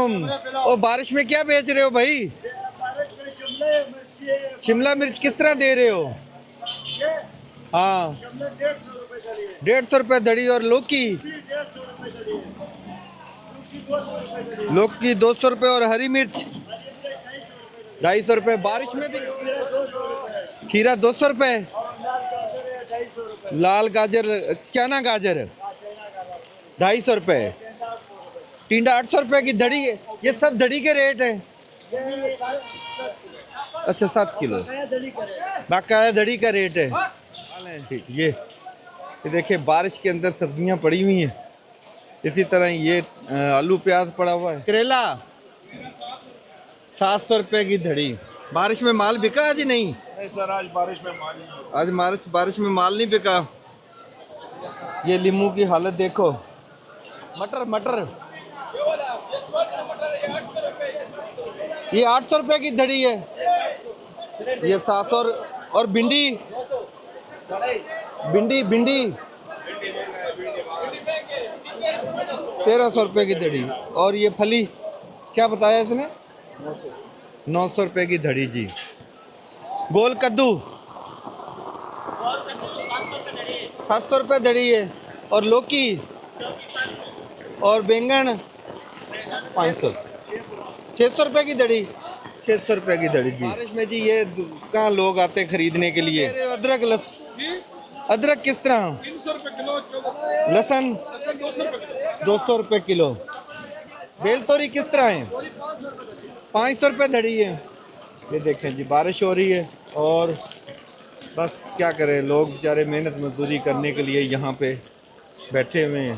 वालेकुम। ओ बारिश में क्या बेच रहे हो भाई? शिमला मिर्च किस तरह दे रहे हो? हाँ, 150 रुपये धड़ी। और लौकी? लौकी 200 रुपये। और हरी मिर्च? 250 रुपये। बारिश में भी खीरा 200 रुपये। लाल गाजर, चना गाजर 250 रुपये। टिंडा 800 रुपये की धड़ी। ये सब धड़ी के रेट है। अच्छा, 7 किलो बकाया धड़ी का रेट है। ठीक, ये देखिए बारिश के अंदर सब्जियां पड़ी हुई हैं। इसी तरह ये आलू प्याज पड़ा हुआ है। करेला 700 रुपये की धड़ी। बारिश में माल बिका आज? नहीं सर, आज बारिश में माल बारिश में माल नहीं बिका। ये लीमू की हालत देखो। मटर ये 800 रुपये की धड़ी है। ये 700। और भिंडी 1300 रुपये की धड़ी। और ये फली क्या बताया इसने? 900 रुपये की धड़ी जी। गोल कद्दू 700 रुपये धड़ी है। और लौकी और बैंगन 500। 600 रुपये की धड़ी। 600 रुपये की धड़ी जी। बारिश में जी ये कहाँ लोग आते खरीदने के लिए। अदरक किस तरह? 300 रुपये किलो। लहसुन 200 रुपये किलो। बेल तोरी किस तरह है? 500 रुपये धड़ी है। ये देखें जी बारिश हो रही है और बस क्या करें, लोग बेचारे मेहनत मजदूरी करने के लिए यहाँ पे बैठे हुए हैं।